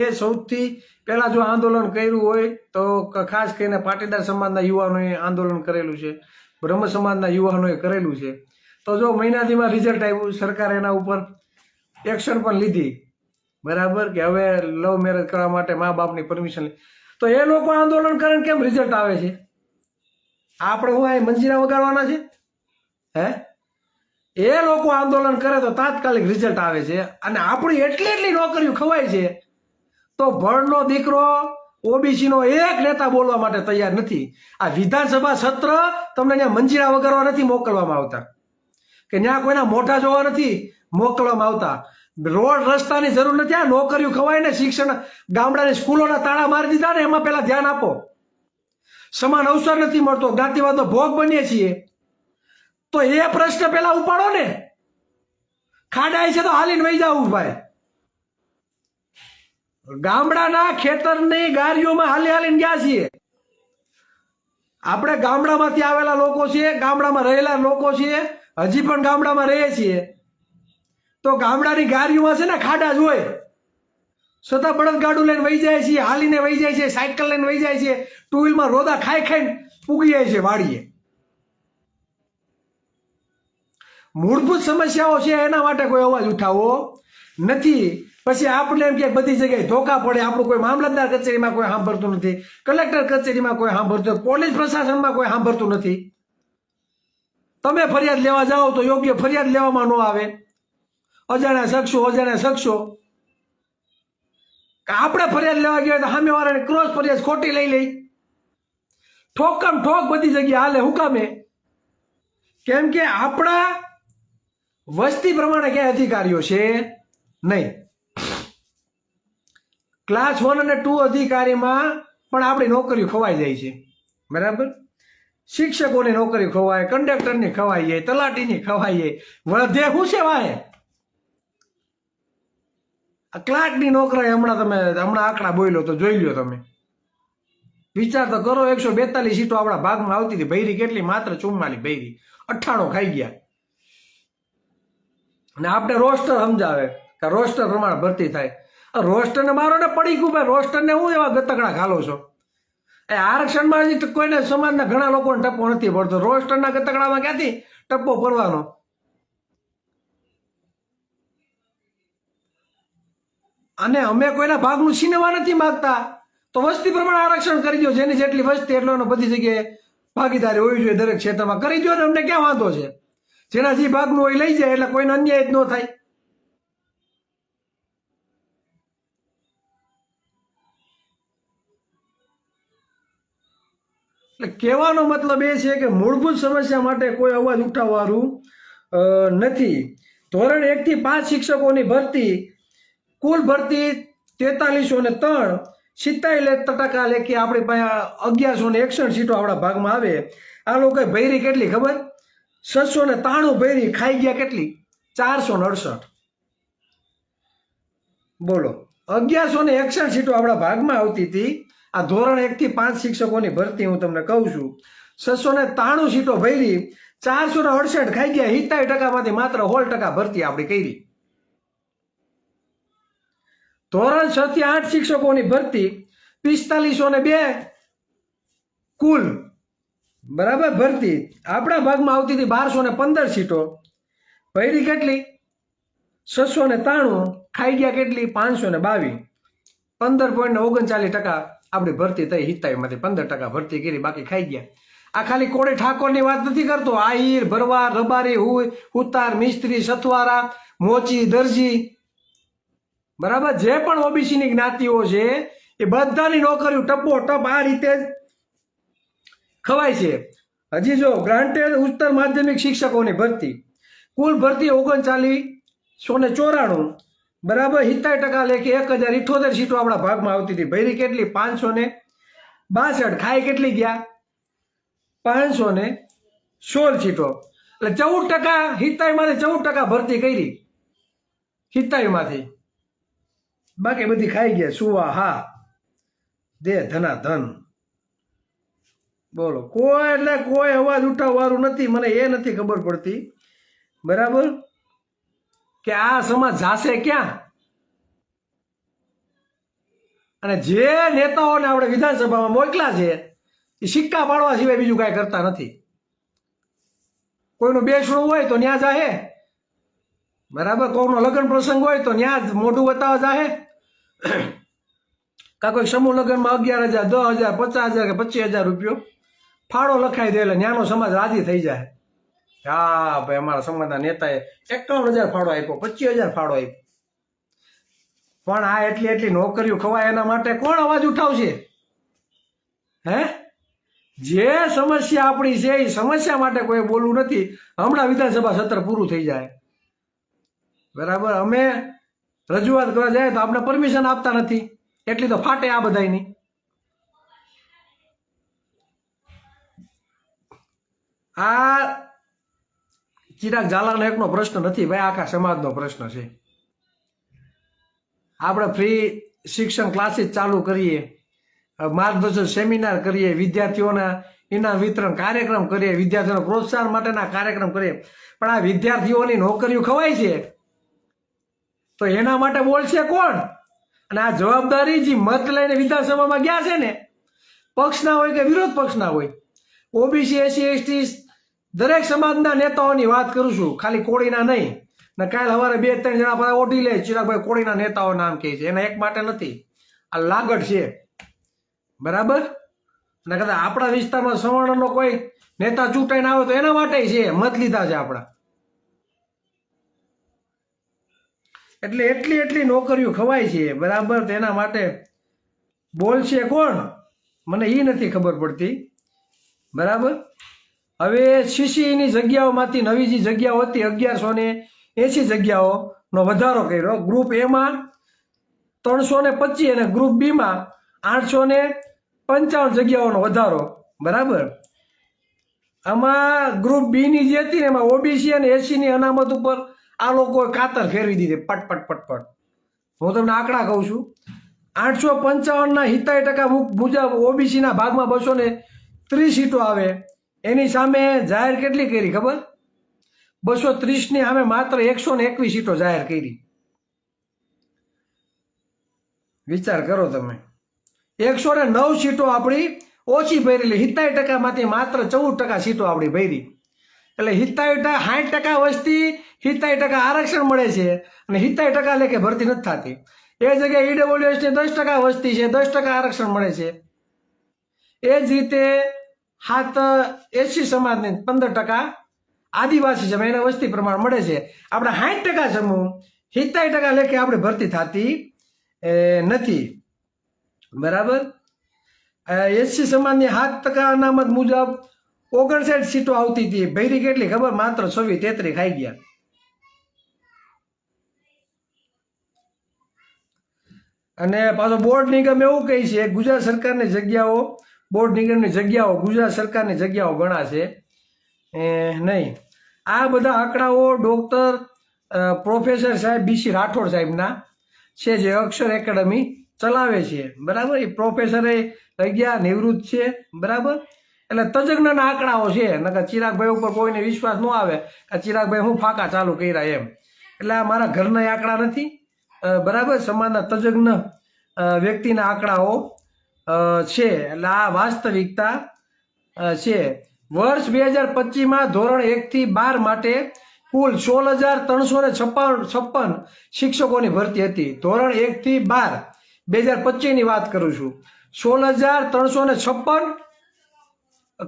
એ સૌથી પહેલા જો આંદોલન કર્યું હોય તો ખાસ કરીને પાટીદાર સમાજના યુવાનોએ આંદોલન કરેલું છે, બ્રહ્મ સમાજના યુવાનોએ કરેલું છે. તો જો મહિનાથીમાં રિઝલ્ટ આવ્યું, સરકારે એના ઉપર એક્શન પણ લીધી, બરાબર, કે હવે લવ મેરેજ કરવા માટે મા બાપની પરમિશન લે. તો એ લોકો આંદોલન કરે કેમ રિઝલ્ટ આવે છે? આપણે હું અહીં મંજીરા વગાડવાના છે? હે? એ લોકો આંદોલન કરે તો તાત્કાલિક રિઝલ્ટ આવે છે. અને આપણી એટલી નોકરીઓ ખવાય છે તો ભણનો દીકરો ઓબીસી નો એક નેતા બોલવા માટે તૈયાર નથી. આ વિધાનસભા સત્ર તમને ત્યાં મંજીરા વગાડવા નથી મોકલવામાં આવતા, કે ત્યાં કોઈના મોઢા જોવા નથી મોકલવામાં આવતા. રોડ રસ્તાની જરૂર નથી. આ નોકરીઓ ખવાય ને, શિક્ષણ, ગામડાની સ્કૂલોના તાળા મારી દીધા ને, એમાં પેલા ધ્યાન આપો. સમાન અવસર નથી મળતો, જ્ઞાતિવાદનો ભોગ બનીએ છીએ, તો એ પ્રશ્ન પેલા ઉપાડો ને. ખાડાય છે તો હાલીને વહી જવું ભાઈ. ગામડાના ખેતરની ગાડીઓમાં હાલીને ગયા છીએ. આપણે ગામડામાંથી આવેલા લોકો છીએ, ગામડામાં રહેલા લોકો છીએ, હજી પણ ગામડામાં રહીએ છીએ. તો ગામડાની ગાડીઓમાં છે ને ખાડા જ હોય, છતાં બળદગાડું લઈને વહી જાય છે, હાલીને વહી જાય છે, સાયકલ લઈને વહી જાય છે, ટુ વ્હીલમાં રોદા ખાઈને પૂગી જાય છે વાડીએ. મૂળભૂત સમસ્યાઓ છે, એના માટે કોઈ અવાજ ઉઠાવો નથી. પછી આપણે એમ કે બધી જગ્યાએ ધોકા પડે, આપણું કોઈ મામલતદાર કચેરીમાં કોઈ સાંભળતું નથી, કલેક્ટર કચેરીમાં કોઈ સાંભળતું, પોલીસ પ્રશાસનમાં કોઈ સાંભળતું નથી. તમે ફરિયાદ લેવા જાઓ તો યોગ્ય ફરિયાદ લેવામાં ન આવે. અજાણ્યા શખ્સો આપણે ફરિયાદ લેવા ગયા તો સામેવાળાને ક્રોસ ફરિયાદ ખોટી લઈ ઠોકમ ઠોક બધી જગ્યાએ હાલે. હું કામે? કેમ કે આપણા વસ્તી પ્રમાણે ક્યાંય અધિકારીઓ છે નહીં. ક્લાસ 1 અને 2 અધિકારીમાં પણ આપણી નોકરીઓ ખવાઈ જાય છે, બરાબર. શિક્ષકોની નોકરી ખવાય, કંડક્ટરની ખવાઈ જાય, તલાટીની ખવાઈ જાય, વધે શું છે વાહે? ક્લાર્કની નોકરી હમણાં આંકડા બોલ્યો તો જોઈ લ્યો તમે. વિચાર તો કરો, 142 સીટો આપણા ભાગમાં આવતી હતી. ભૈરી કેટલી? માત્ર 44 ભૈરી, 98 ખાઈ ગયા. અને આપણે રોસ્ટર સમજાવે કે રોસ્ટર પ્રમાણે ભરતી થાય. રોસ્ટરને મારો ને પડી ગયું ભાઈ. રોસ્ટરને હું એવા ગતકડા ઘાલો છો? એ આરક્ષણમાં હજી કોઈને સમાજના ઘણા લોકોને ટપ્પો નથી પડતો. રોસ્ટરના ગતકડામાં ક્યાંથી ટપ્પો પડવાનો? અને અમે કોઈના ભાગનું છીનવા નથી માંગતા. તો વસ્તી પ્રમાણે આરક્ષણ કરી દો. જેની જેટલી વસ્તી એટલો એનો બધી જગ્યાએ ભાગીદારી હોવી જોઈએ. દરેક ક્ષેત્રમાં કરી દો ને, અમને ક્યાં વાંધો છે? જેના જે ભાગનું હોય લઈ જાય, એટલે કોઈને અન્યાય જ ન થાય. એટલે કહેવાનો મતલબ એ છે કે મૂળભૂત સમસ્યા માટે કોઈ અવાજ ઉઠાવવાનું નથી. ધોરણ 1 થી 5 શિક્ષકોની ભરતી, કુલ ભરતી 4303, 77% લેખી આપણી પાસે 1161 સીટો આપણા ભાગમાં આવે. આ લોકો ભૈરી કેટલી ખબર? 693 ભૈરી ખાઈ ગયા. કેટલી? 468. બોલો, 1161 સીટો આપણા ભાગમાં આવતી હતી. આ ધોરણ 1 થી 5 શિક્ષકોની ભરતી હું તમને કહું છું. 693 સીટો ભરી, 468 ખાઈ ગયા. 70%માંથી માત્ર 16% ભરતી આપણી કરી. ધોરણ 6 થી 8 શિક્ષકોની ભરતી 4502 કુલ, બરાબર, ભરતી આપણા ભાગમાં આવતી હતી. 1215 સીટો ભરી. કેટલી? 693 ખાઈ ગયા. કેટલી? 522. 15.39% આપણી ભરતી થઈ. 70માંથી 15% ભરતી કરી, બાકી ખાઈ ગયા. આ ખાલી કોળી ઠાકોરની વાત નથી કરતો. આહિર, ભરવાડ, રબારી, હુતાર, મિસ્ત્રી, સથવારા, મોચી, દરજી, બરાબર, જે પણ ઓબીસીની જ્ઞાતિઓ છે એ બધાની નોકરીઓ ટપો ટપ આ રીતે જ ખવાય છે. હજી જો ગ્રાન્ટેડ ઉચ્ચતર માધ્યમિક શિક્ષકોની ભરતી, કુલ ભરતી 3994, બરાબર, 70% લેખે 1078 સીટો આપણા ભાગમાં આવતી હતી. ભરી કેટલી? 562. ખાઈ કેટલી ગયા? 516 સીટો. એટલે 14%, 70માંથી 14% ભરતી કરી. 70માંથી બાકી બધી ખાઈ ગયા. સુવા હા દે ધના ધન. બોલો, કોઈ એટલે કોઈ અવાજ ઉઠાવવાનું નથી. મને એ નથી ખબર પડતી, બરાબર, કે આ સમાજ જાશે ક્યાં? અને જે નેતાઓને આપણે વિધાનસભામાં મોકલા છે એ સિક્કા પાડવા સિવાય બીજું કાંઈ કરતા નથી. કોઈનું બેસણું હોય તો ન્યા જાહે, બરાબર, કોઈનો લગ્ન પ્રસંગ હોય તો ન્યા જ મોઢું બતાવવા જાહે. કાં કોઈ સમૂહ લગ્નમાં 11,000, 10,000, 50,000 કે 25,000 રૂપિયો ફાળો લખાઈ દે એટલે ન્યાનો સમાજ રાજી થઈ જાય. હા ભાઈ, અમારા સમાજના નેતાએ 51,000 ફાળો આપ્યો, 25,000 ફાળો આપ્યો. પણ આ એટલી નોકરીઓ ખવાય એના માટે કોણ અવાજ ઉઠાવશે? હે, જે સમસ્યા આપણી છે એ સમસ્યા માટે કોઈ બોલવું નથી. હમણાં વિધાનસભા સત્ર પૂરું થઈ જાય, બરાબર, અમે રજૂઆત કરવા જાય તો આપણે પરમિશન આપતા નથી. એટલી તો ફાટે આ બધાની. આ ચિરાગ ઝાલાનો એકનો પ્રશ્ન નથી ભાઈ, આખા સમાજનો પ્રશ્ન છે. આપણે ફ્રી શિક્ષણ ક્લાસીસ ચાલુ કરીએ, માર્ગદર્શન સેમિનાર કરીએ, વિદ્યાર્થીઓના ઇનામ વિતરણ કાર્યક્રમ કરીએ, વિદ્યાર્થીઓના પ્રોત્સાહન માટેના કાર્યક્રમ કરીએ, પણ આ વિદ્યાર્થીઓની નોકરીઓ ખવાય છે તો એના માટે બોલશે કોણ? અને આ જવાબદારી જે મત લઈને વિધાનસભામાં ગયા છે ને, પક્ષના હોય કે વિરોધ પક્ષના હોય, ઓબીસી, એસસી, એસટી દરેક સમાજના નેતાઓની વાત કરું છું, ખાલી કોળીના નહીં. ને કાલ સવારે 2-3 જણા પાસે ઓઢી લે ચિરાગભાઈ કોળીના નેતાઓ નામ કહે છે, એના એક માટે નથી, આ લાગડ છે, બરાબર. અને કદાચ આપણા વિસ્તારમાં સવર્ણનો કોઈ નેતા ચૂંટાઈને આવે તો એના માટે છે, મત લીધા છે આપણા. એટલે એટલી નોકરીઓ ખવાય છે, બરાબર. તેના માટે બોલશે કોણ મને એ નથી ખબર પડતી, બરાબર. હવે સીસીની જગ્યાઓમાંથી નવી જે જગ્યાઓ હતી 1180 જગ્યાઓનો વધારો કર્યો. ગ્રુપ એમાં 325 અને ગ્રુપ બીમાં 855 જગ્યાઓનો વધારો, બરાબર. આમાં ગ્રુપ બીની જે હતી ને એમાં ઓબીસી અને એસસીની અનામત ઉપર આ લોકોએ કાતર ફેરવી દીધી, પટ. હું તમને આંકડા કહું છું. 855ના 70% મુજબ ઓબીસીના ભાગમાં 230 સીટો આવે. એની સામે જાહેર કેટલી કરી ખબર? 230ની સામે માત્ર 121 સીટો જાહેર કરી. વિચાર કરો તમે, 109 સીટો આપણી ઓછી ભરેલી, 70%માંથી માત્ર 14% સીટો આપણી ભરી. એટલે 60% વસ્તી 70% આરક્ષણ મળે છે અને 70% લેખે ભરતી નથી થતી. એ જગ્યાએ ઈડબ્લ્યુએસની 10% વસ્તી છે, 10% આરક્ષણ મળે છે. એ જ રીતે એસસી સમાજને 15%, આદિવાસી સમાજ એના વસ્તી પ્રમાણ મળે છે. આપણે 60% સમૂહ 70% લેખે આપણે ભરતી થતી નથી, બરાબર. એસસી સમાજની 7% અનામત મુજબ 59 સીટો આવતી હતી, ભૈરી કેટલી ખબર? માત્ર 26-33 ખાઈ ગયા. અને પાછો બોર્ડ નિગમ એવું કહે છે ગુજરાત સરકારની જગ્યાઓ, બોર્ડ નિગમની જગ્યાઓ ગુજરાત સરકારની જગ્યાઓ ગણાશે નહીં. આ બધા આંકડાઓ ડોક્ટર પ્રોફેસર સાહેબ બીસી રાઠોડ સાહેબના છે, જે અક્ષર એકેડમી ચલાવે છે, બરાબર. એ પ્રોફેસરે ગયા, નિવૃત્ત છે, બરાબર. એટલે તજજ્ઞના આંકડાઓ છે. નકર ચિરાગભાઈ ઉપર કોઈને વિશ્વાસ ન આવે કે ચિરાગભાઈ હું ફાંકા ચાલુ કર્યા એમ. એટલે આ મારા ઘરના આંકડા નથી, બરાબર. સમાજના તજજ્ઞ વ્યક્તિના આંકડાઓ છે. એટલે આ વાસ્તવિકતા છે. વર્ષ 2025માં ધોરણ 1 થી 12 માટે કુલ 16,356 શિક્ષકોની ભરતી હતી. ધોરણ 1 થી 12 2025ની વાત કરું છું. 16,356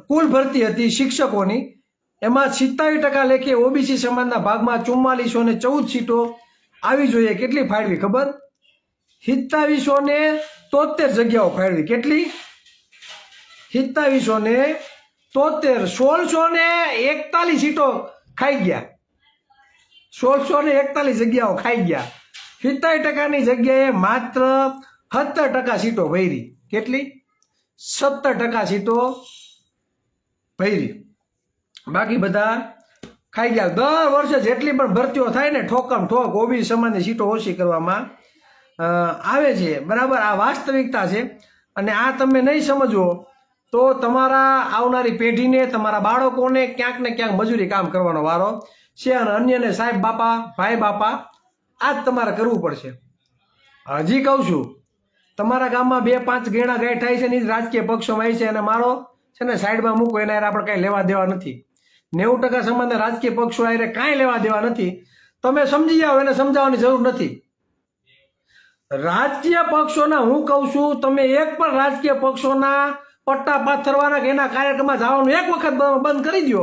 કુલ ભરતી હતી શિક્ષકોની. એમાં 70% લેખે ઓબીસી સમાજના ભાગમાં 4414 સીટો આવી જોઈએ. કેટલી ફાળવી ખબર? 2773 જગ્યાઓ ફાળવી. કેટલી? 2773. 1641 સીટો ખાઈ ગયા. 1641 જગ્યાઓ ખાઈ ગયા. 70%ની જગ્યાએ માત્ર 70% સીટો ભરી. કેટલી? 70% સીટો ભરી, બાકી બધા ખાઈ ગયા. દર વર્ષે જેટલી પણ ભરતીઓ થાય ને ઠોકમ ઠોક ઓબીસી સમાજની સીટો ઓછી કરવામાં આવે છે, બરાબર. આ વાસ્તવિકતા છે. અને આ તમે નહીં સમજો તો તમારા આવનારી પેઢીને, તમારા બાળકોને ક્યાંક ને ક્યાંક મજૂરી કામ કરવાનો વારો છે. અને અન્યને સાહેબ બાપા, ભાઈ બાપા આ જ તમારે કરવું પડશે. હજી કહું છું, તમારા ગામમાં 2-5 ગેણા ગાય થાય છે ને ઈ જ રાજકીય પક્ષોમાં આવી છે અને મારો છે ને સાઈડમાં મૂકો એના હારે આપણે કાંઈ લેવા દેવા નથી. 90% સમાજના રાજકીય પક્ષો હારે કાંઈ લેવા દેવા નથી. તમે સમજી જાઓ, એને સમજાવવાની જરૂર નથી. રાજકીય પક્ષોના હું કહું છું, તમે એક પણ રાજકીય પક્ષોના પટ્ટા પાથરવાના કે એના કાર્યક્રમમાં જવાનું એક વખત બંધ કરી દો,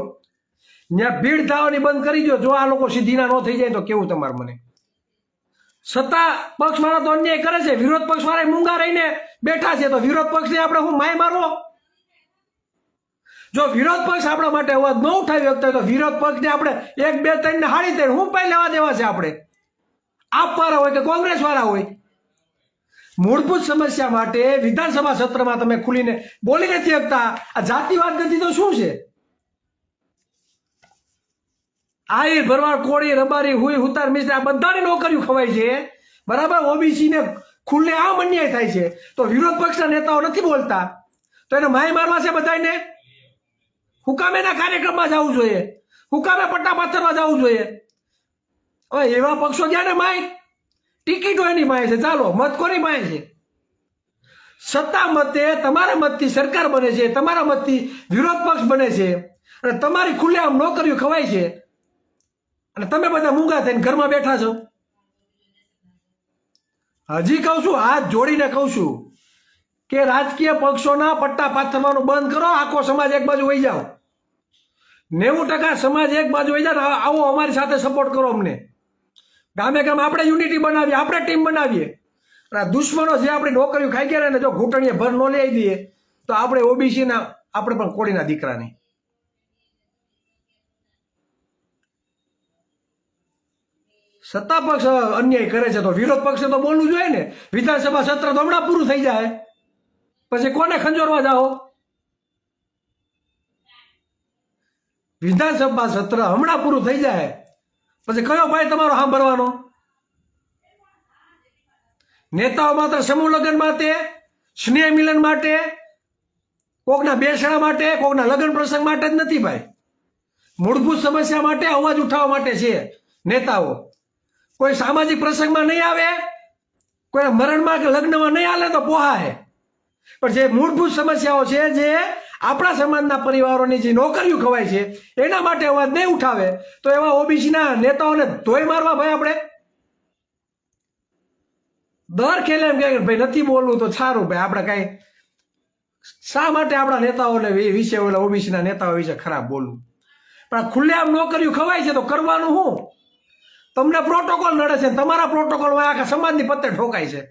ત્યાં ભીડ થવાની બંધ કરી દો. જો આ લોકો સીધીના ન થઈ જાય તો કેવું તમારે મને? સત્તા પક્ષ વાળા તો અન્યાય કરે છે, વિરોધ પક્ષ વાળા મૂંગા રહીને બેઠા છે, તો વિરોધ પક્ષને આપણે હું માય મારવો? જો વિરોધ પક્ષ આપણા માટે અવાજ ન ઉઠાવી શકતા તો વિરોધ પક્ષને આપણે 1, 2, 3 ને હાડી 3 હું પાઈ લેવા દેવા છે? આપણે આપવાળા હોય કે કોંગ્રેસ વાળા હોય, મૂળભૂત સમસ્યા માટે વિધાનસભા સત્રમાં તમે ખુલીને બોલી નથી શકતા. આ જાતિવાદ નથી તો શું છે? આહિર, ભરવાડ, કોળી, રબારી, હુઈ, હુતાર, મિસ્ત્રી આ બધાની નોકરીઓ ખવાય છે, બરાબર? ઓબીસી ને ખુલ્લે આમ અન્યાય થાય છે, તો વિરોધ પક્ષના નેતાઓ નથી બોલતા, તો એને માય મારવા છે બધાને? હુકામે એના કાર્યક્રમમાં જવું જોઈએ, હુકામે પટ્ટા પાથરવા જવું જોઈએ. હવે એવા પક્ષો ગયા ને માય, ટિકિટો એની માય છે, ચાલો મત કોની માય છે? સત્તા મતે તમારા મતથી સરકાર બને છે, તમારા મતથી વિરોધ પક્ષ બને છે, અને તમારી ખુલ્લે આમ નોકરીઓ ખવાય છે, અને તમે બધા મૂંગા થઈને ઘરમાં બેઠા છો. હજી કહું છું, હાથ જોડીને કહું છું કે રાજકીય પક્ષોના પટ્ટા પાથરવાનું બંધ કરો. આખો સમાજ એક બાજુ વહી જાઓ, 90% સમાજ એક બાજુ વહી જાઓ. આવો અમારી સાથે સપોર્ટ કરો અમને. ગામે ગામ આપણે યુનિટી બનાવીએ, આપણે ટીમ બનાવીએ. અને દુશ્મનો જે આપણી નોકરીઓ ખાઈ ગયા ને, જો ઘૂંટણીએ ભર ન લઈ દઈએ તો આપણે ઓબીસીના, આપણે પણ કોળીના દીકરા નહીં. સત્તા પક્ષ અન્યાય કરે છે તો વિરોધ પક્ષે તો બોલવું જોઈએ ને. વિધાનસભા સત્ર તો હમણાં પૂરું થઈ જાય, પછી કોને ખંજોરવા જાઓ? વિધાનસભા સત્ર હમણાં પૂરું થઈ જાય પછી કયો ભાઈ તમારો સાંભળવાનો? નેતાઓ માત્ર સમૂહ લગ્ન માટે, સ્નેહ મિલન માટે, કોકના બેસણા માટે, કોકના લગ્ન પ્રસંગ માટે જ નથી ભાઈ. મૂળભૂત સમસ્યા માટે, અવાજ ઉઠાવવા માટે છે નેતાઓ. કોઈ સામાજિક પ્રસંગમાં નહીં આવે, કોઈ મરણમાં કે લગ્નમાં નહીં હાલે તો પોહા હે, પણ જે મૂળભૂત સમસ્યાઓ છે, જે આપણા સમાજના પરિવારોની જે નોકરીઓ ખવાય છે, એના માટે અવાજ નહીં ઉઠાવે તો એવા ઓબીસીના નેતાઓને ધોઈ મારવા ભાઈ આપણે? દર ખેલે એમ કે ભાઈ નથી બોલવું તો સારું ભાઈ, આપણે કઈ શા માટે આપણા નેતાઓને વિશે, ઓલા ઓબીસીના નેતાઓ વિશે ખરાબ બોલવું? પણ ખુલ્લે આમ નોકરીઓ ખવાય છે તો કરવાનું હું? તમને પ્રોટોકોલ નડે છે, તમારા પ્રોટોકોલમાં આખા સમાજની પત્તે ઠોકાય છે.